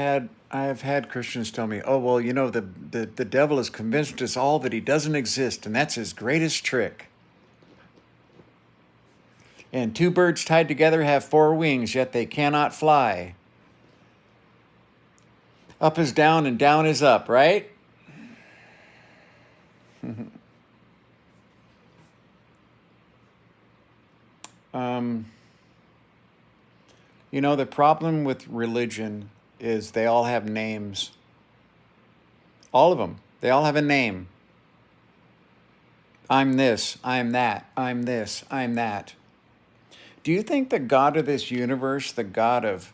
I have had Christians tell me, "Oh well, the devil has convinced us all that he doesn't exist, and that's his greatest trick." And two birds tied together have four wings, yet they cannot fly. Up is down, and down is up, right? um, the problem with religion is they all have names. All of them. They all have a name. I'm this, I'm that, I'm this, I'm that. Do you think the God of this universe, the God of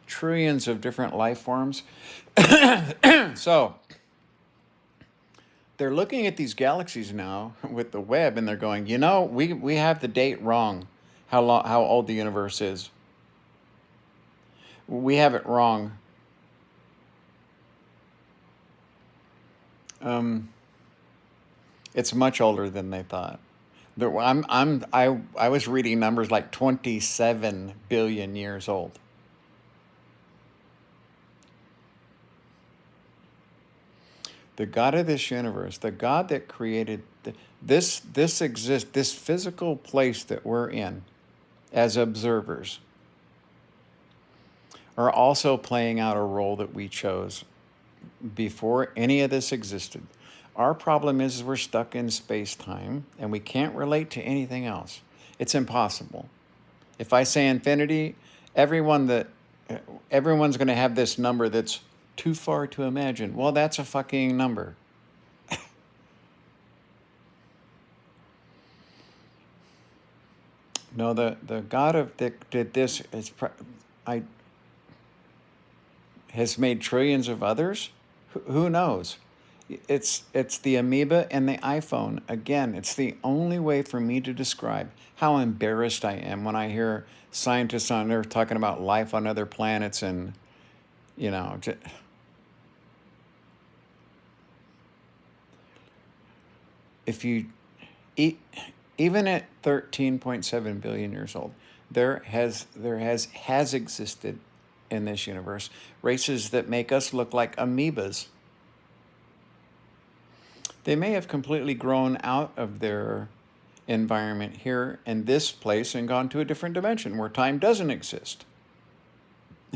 trillions of different life forms, so they're looking at these galaxies now with the Webb, and they're going, we have the date wrong, how old the universe is. We have it wrong. It's much older than they thought. I was reading numbers like 27 billion years old. The God of this universe, the God that created this physical place that we're in as observers, are also playing out a role that we chose before any of this existed. Our problem is we're stuck in space-time and we can't relate to anything else. It's impossible. If I say infinity, everyone's going to have this number that's too far to imagine. Well, that's a fucking number. No, the God that did this has made trillions of others. Who knows? It's the amoeba and the iPhone. Again, it's the only way for me to describe how embarrassed I am when I hear scientists on Earth talking about life on other planets and, you know, if you eat, even at 13.7 billion years old, there has existed in this universe races that make us look like amoebas. They may have completely grown out of their environment here in this place and gone to a different dimension where time doesn't exist.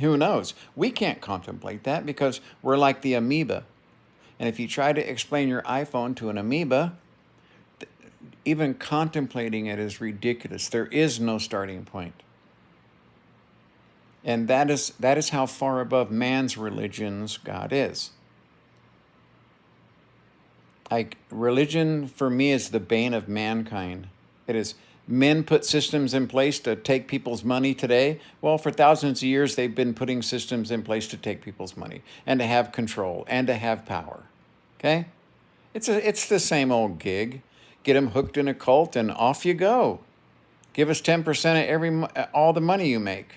Who knows? We can't contemplate that because we're like the amoeba. And if you try to explain your iPhone to an amoeba, even contemplating it is ridiculous. There is no starting point. And that is how far above man's religions God is. Religion for me is the bane of mankind. It is men put systems in place to take people's money today. Well, for thousands of years, they've been putting systems in place to take people's money and to have control and to have power. Okay? It's the same old gig. Get them hooked in a cult and off you go. Give us 10% of all the money you make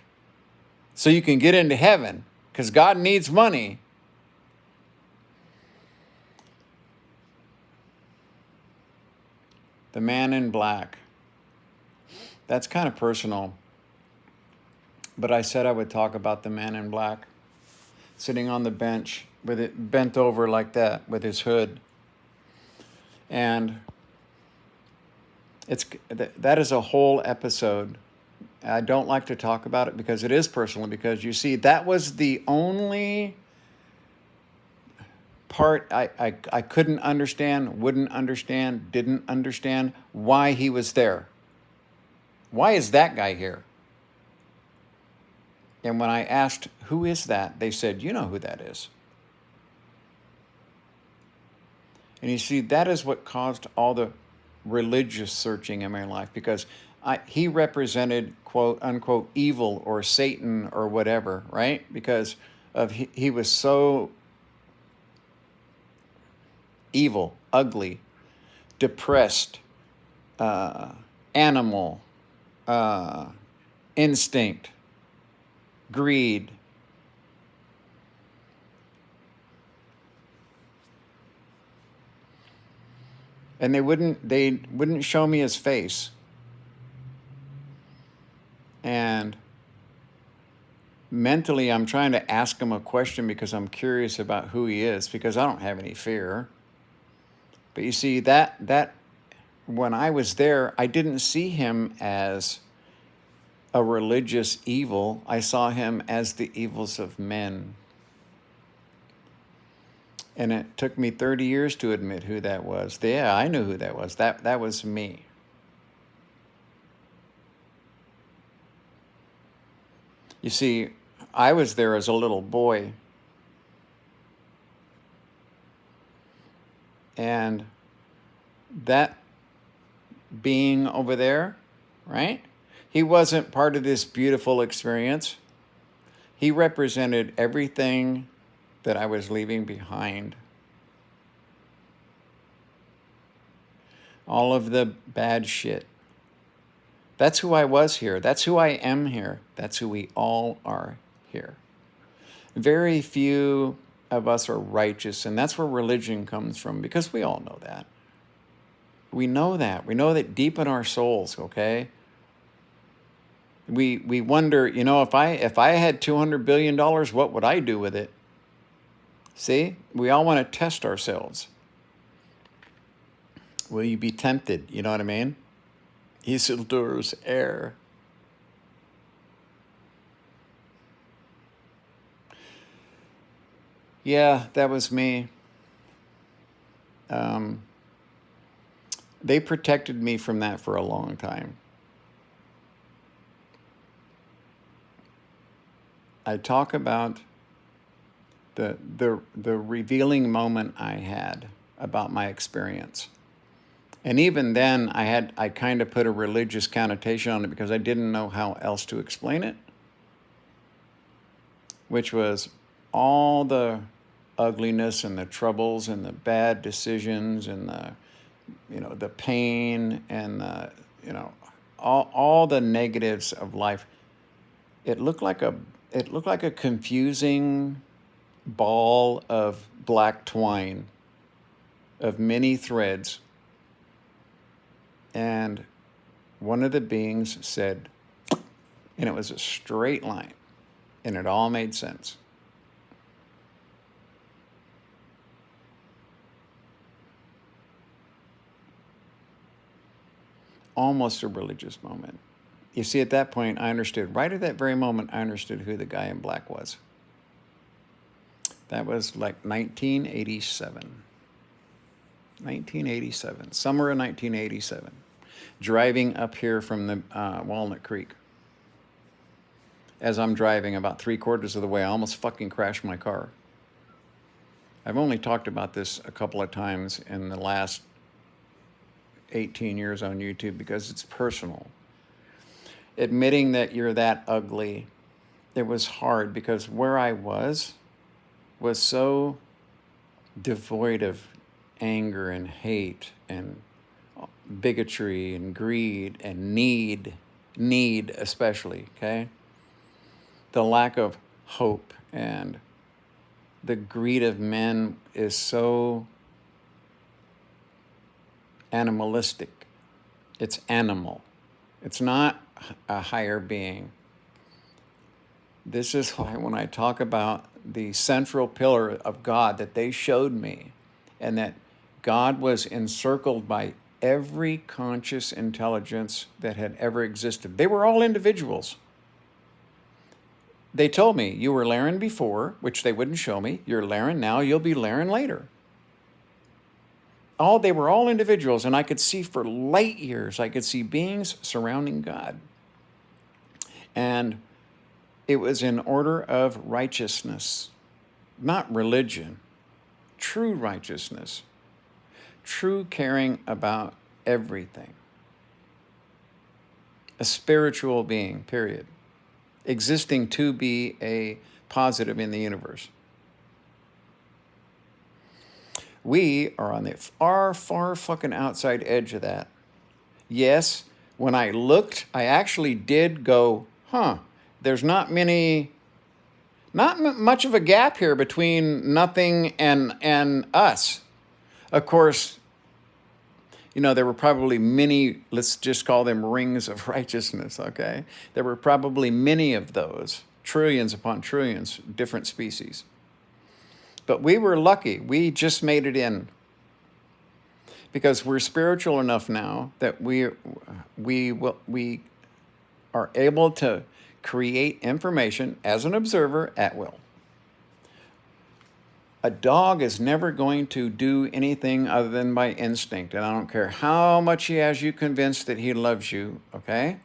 so you can get into heaven because God needs money. The man in black. That's kind of personal. But I said I would talk about the man in black sitting on the bench with it bent over like that with his hood. And that is a whole episode. I don't like to talk about it because it is personal, because you see, that was the only part I couldn't understand, wouldn't understand, didn't understand why he was there. Why is that guy here? And when I asked, who is that? They said, you know who that is. And you see, that is what caused all the religious searching in my life, because he represented, quote unquote, evil or Satan or whatever, right? Because he was so evil, ugly, depressed, animal, instinct, greed. And they wouldn't show me his face. And mentally I'm trying to ask him a question because I'm curious about who he is, because I don't have any fear. But you see, that when I was there, I didn't see him as a religious evil. I saw him as the evils of men. And it took me 30 years to admit who that was. Yeah, I knew who that was. That was me. You see, I was there as a little boy. And that being over there, right? He wasn't part of this beautiful experience. He represented everything that I was leaving behind. All of the bad shit. That's who I was here. That's who I am here. That's who we all are here. Very few of us are righteous, and that's where religion comes from, because we all know that. We know that. We know that deep in our souls, okay? We wonder, if I had $200 billion, what would I do with it? See? We all want to test ourselves. Will you be tempted? You know what I mean? Isildur's heir. Yeah, that was me. They protected me from that for a long time. I talk about the revealing moment I had about my experience. And even then, I kind of put a religious connotation on it because I didn't know how else to explain it, which was all the ugliness and the troubles and the bad decisions and the pain and all the negatives of life. It looked like a confusing ball of black twine of many threads. And one of the beings said, and it was a straight line, and it all made sense. Almost a religious moment. You see, at that point, I understood. Right at that very moment, I understood who the guy in black was. That was like 1987. 1987, summer of 1987. Driving up here from the Walnut Creek. As I'm driving about 3/4 of the way, I almost fucking crashed my car. I've only talked about this a couple of times in the last 18 years on YouTube because it's personal. Admitting that you're that ugly, it was hard because where I was so devoid of anger and hate and bigotry and greed and need especially, okay? The lack of hope and the greed of men is so animalistic. It's animal. It's not a higher being. This is why when I talk about the central pillar of God that they showed me, and that God was encircled by every conscious intelligence that had ever existed. They were all individuals. They told me, you were Laren before, which they wouldn't show me. You're Laren now, you'll be Laren later. They were all individuals, and I could see for light years, I could see beings surrounding God. And it was in order of righteousness, not religion, true righteousness, true caring about everything. A spiritual being, period. Existing to be a positive in the universe. We are on the far fucking outside edge of that. Yes, when I looked, I actually did go, there's not much of a gap here between nothing and us. Of course, there were probably many, let's just call them rings of righteousness, okay? There were probably many of those. trillions upon trillions different species. But we were lucky. We just made it in because we're spiritual enough now that we are able to create information as an observer at will. A dog is never going to do anything other than by instinct. And I don't care how much he has you convinced that he loves you, okay?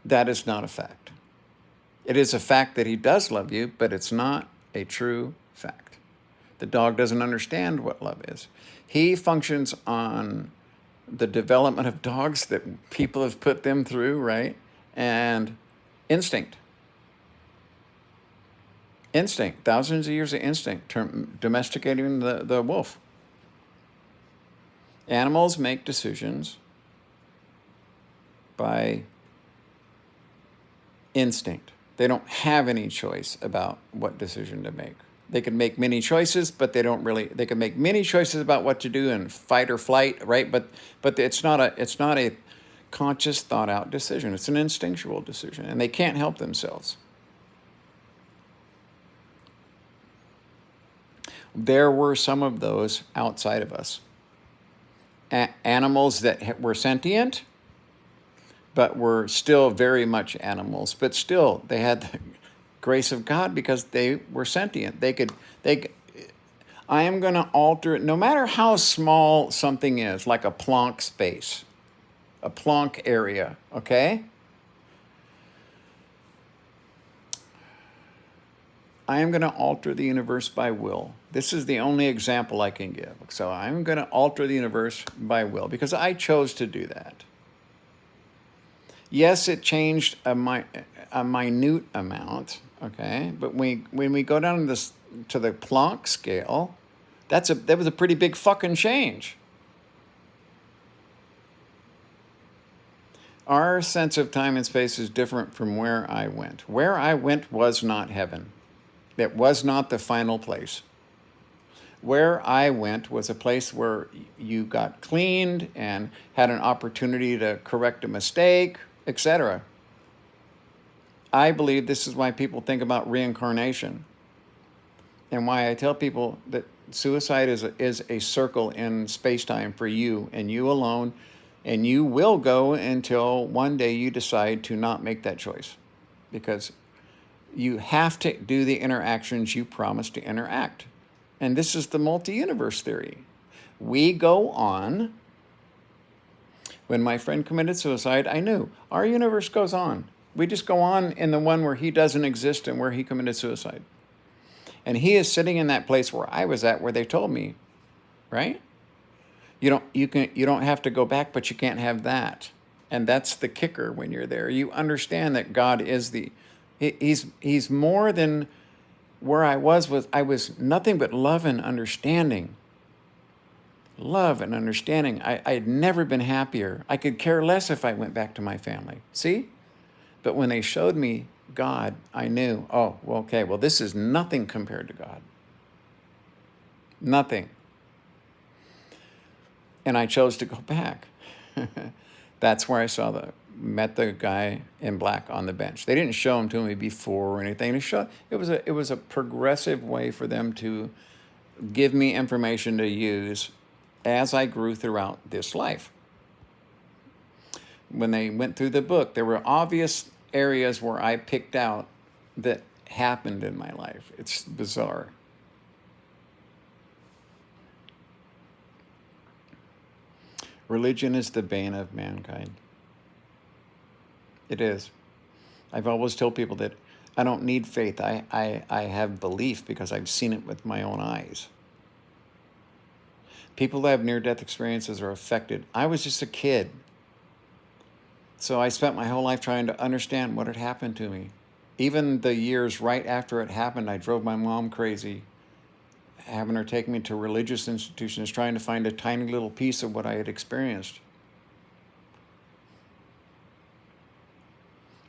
That is not a fact. It is a fact that he does love you, but it's not a true fact. The dog doesn't understand what love is. He functions on the development of dogs that people have put them through, right? And instinct. Instinct, thousands of years of instinct, domesticating the wolf. Animals make decisions by instinct. They don't have any choice about what decision to make. They can make many choices, but they can make many choices about what to do in fight or flight, right? But it's not a conscious, thought out decision. It's an instinctual decision, and they can't help themselves. There were some of those outside of us. Animals that were sentient, but were still very much animals. But still, they had the grace of God because they were sentient. I am going to alter it, no matter how small something is, like a Planck space, a Planck area, okay? I am going to alter the universe by will. This is the only example I can give. So I'm going to alter the universe by will because I chose to do that. Yes, it changed a minute amount, okay? But when we go down to the Planck scale, that was a pretty big fucking change. Our sense of time and space is different from where I went. Where I went was not heaven. It was not the final place. Where I went was a place where you got cleaned and had an opportunity to correct a mistake, etc. I believe this is why people think about reincarnation and why I tell people that suicide is a circle in space-time for you and you alone, and you will go until one day you decide to not make that choice because you have to do the interactions you promised to interact. And this is the multi-universe theory. We go on. When my friend committed suicide, I knew our universe goes on. We just go on in the one where he doesn't exist and where he committed suicide. And he is sitting in that place where I was at, where they told me, right? You don't have to go back, but you can't have that. And that's the kicker when you're there. You understand that God is He's more than where I was nothing but love and understanding. Love and understanding. I'd never been happier. I could care less if I went back to my family. See? But when they showed me God, I knew, oh, well, okay, well, this is nothing compared to God. Nothing. And I chose to go back. That's where I met the guy in black on the bench. They didn't show him to me before or anything. It was a progressive way for them to give me information to use as I grew throughout this life. When they went through the book, there were obvious areas where I picked out that happened in my life. It's bizarre. Religion is the bane of mankind. It is. I've always told people that I don't need faith. I have belief because I've seen it with my own eyes. People that have near-death experiences are affected. I was just a kid. So I spent my whole life trying to understand what had happened to me. Even the years right after it happened, I drove my mom crazy, having her take me to religious institutions, trying to find a tiny little piece of what I had experienced.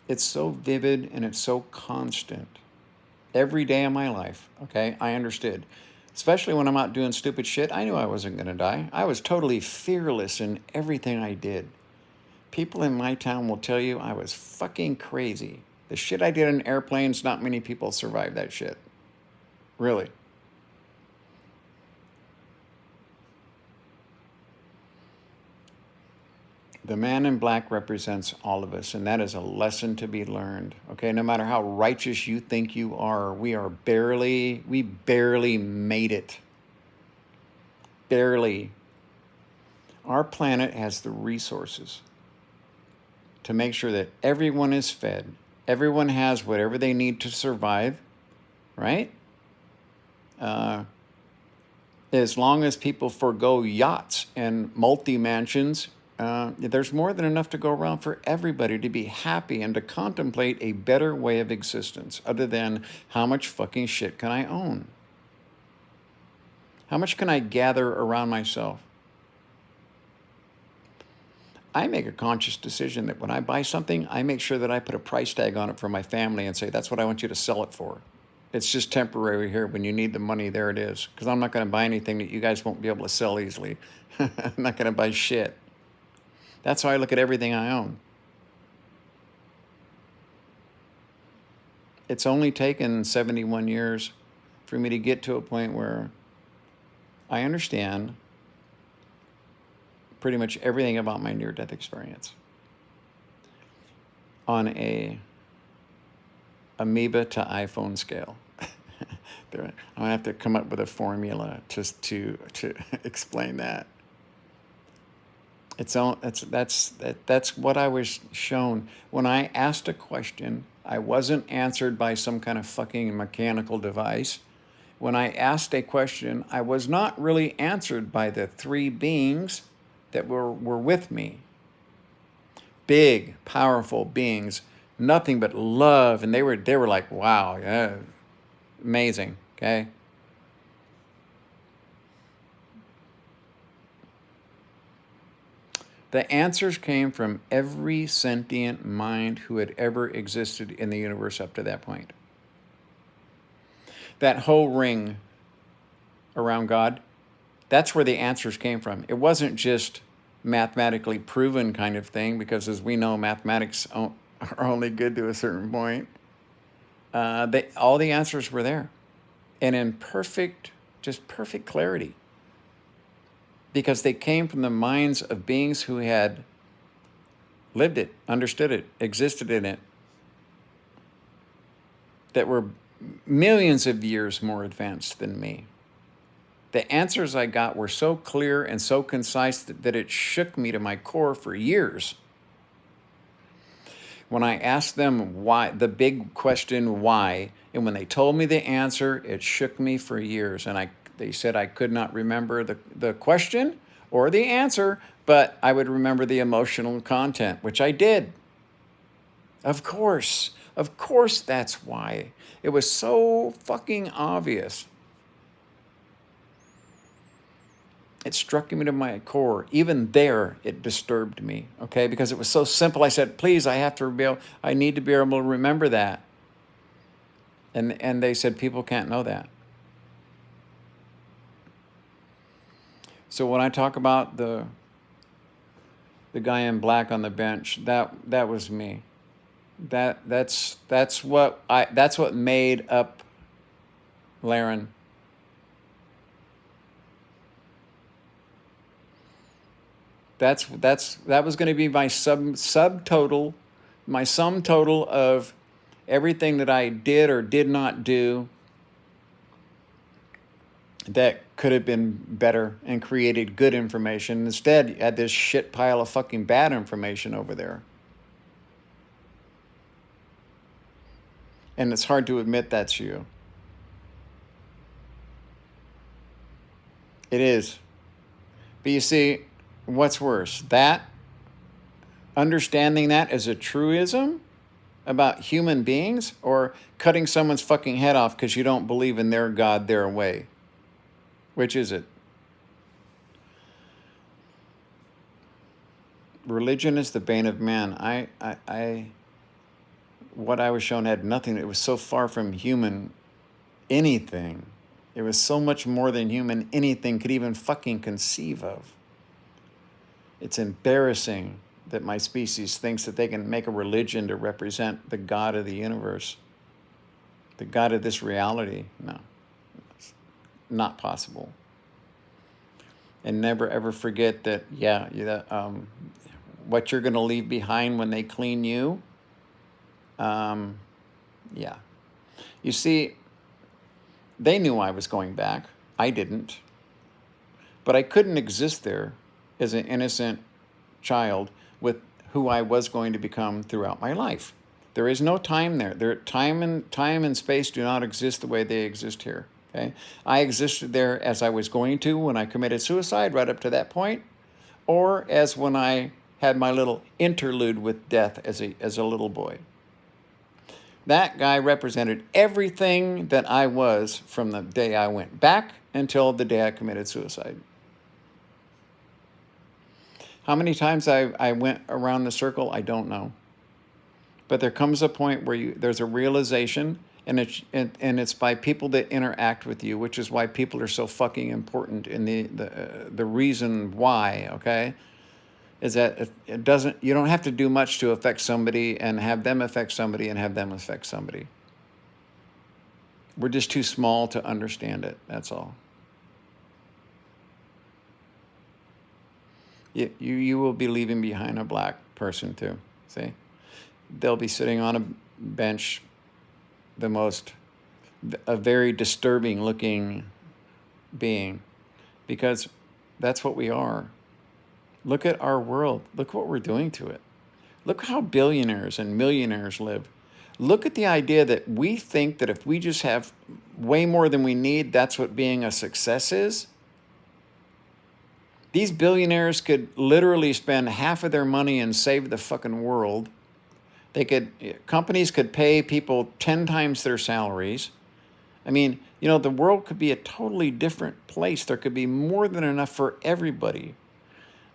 It's so vivid and it's so constant. Every day of my life, okay, I understood. Especially when I'm out doing stupid shit, I knew I wasn't going to die. I was totally fearless in everything I did. People in my town will tell you I was fucking crazy. The shit I did in airplanes, not many people survive that shit. Really. The man in black represents all of us, and that is a lesson to be learned. Okay, no matter how righteous you think you are, we barely made it. Barely. Our planet has the resources to make sure that everyone is fed, everyone has whatever they need to survive, right? As long as people forego yachts and multi-mansions, there's more than enough to go around for everybody to be happy and to contemplate a better way of existence other than how much fucking shit can I own? How much can I gather around myself? I make a conscious decision that when I buy something, I make sure that I put a price tag on it for my family and say, that's what I want you to sell it for. It's just temporary here. When you need the money, there it is. Because I'm not going to buy anything that you guys won't be able to sell easily. I'm not going to buy shit. That's how I look at everything I own. It's only taken 71 years for me to get to a point where I understand pretty much everything about my near-death experience on a amoeba to iPhone scale. I'm gonna have to come up with a formula just to explain that. That's what I was shown. When I asked a question, I wasn't answered by some kind of fucking mechanical device. When I asked a question, I was not really answered by the three beings that were with me. Big, powerful beings, nothing but love, and they were like, wow, yeah, amazing, okay? The answers came from every sentient mind who had ever existed in the universe up to that point. That whole ring around God, that's where the answers came from. It wasn't just mathematically proven kind of thing, because as we know, mathematics are only good to a certain point. All the answers were there, and in perfect clarity, because they came from the minds of beings who had lived it, understood it, existed in it, that were millions of years more advanced than me. The answers I got were so clear and so concise that it shook me to my core for years. When I asked them why, the big question, why, and when they told me the answer, it shook me for years. And they said I could not remember the question or the answer, but I would remember the emotional content, which I did. Of course that's why. It was so fucking obvious. It struck me to my core. Even there, it disturbed me, okay? Because it was so simple. I said, please, I need to be able to remember that. And they said, people can't know that. So when I talk about the guy in black on the bench, that was me. That's what made up Laren. That was going to be my subtotal, my sum total of everything that I did or did not do that could have been better and created good information. Instead, you had this shit pile of fucking bad information over there. And it's hard to admit that's you. It is. But you see, what's worse? That, understanding that as a truism about human beings, or cutting someone's fucking head off because you don't believe in their God, their way? Which is it? Religion is the bane of man. What I was shown had nothing. It was so far from human anything. It was so much more than human anything could even fucking conceive of. It's embarrassing. that my species thinks that they can make a religion to represent the God of the universe, the God of this reality. No, it's not possible. And never ever forget that, what you're going to leave behind when they clean you. Yeah. You see, they knew I was going back. I didn't. But I couldn't exist there as an innocent child with who I was going to become throughout my life. There is no time there. Time and space do not exist the way they exist here. Okay? I existed there as I was going to when I committed suicide, right up to that point, or as when I had my little interlude with death as a little boy. That guy represented everything that I was from the day I went back until the day I committed suicide. How many times I went around the circle, I don't know. But there comes a point where there's a realization, and it's by people that interact with you, which is why people are so fucking important. In the reason why, okay, is that you don't have to do much to affect somebody and have them affect somebody and have them affect somebody. We're just too small to understand it. That's all. You will be leaving behind a black person too. See, they'll be sitting on a bench, a very disturbing looking being, because that's what we are. Look at our world. Look what we're doing to it. Look how billionaires and millionaires live. Look at the idea that we think that if we just have way more than we need, that's what being a success is. These billionaires could literally spend half of their money and save the fucking world. Companies could pay people 10 times their salaries. I mean, the world could be a totally different place. There could be more than enough for everybody.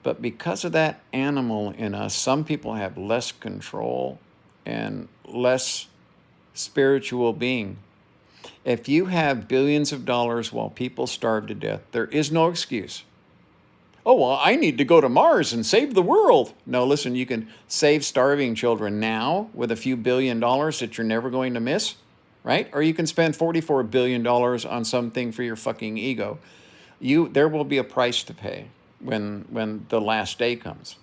But because of that animal in us, some people have less control and less spiritual being. If you have billions of dollars while people starve to death, there is no excuse. Oh, well, I need to go to Mars and save the world. No, listen, you can save starving children now with a few $1 billion that you're never going to miss, right? Or you can spend $44 billion on something for your fucking ego. There will be a price to pay when the last day comes.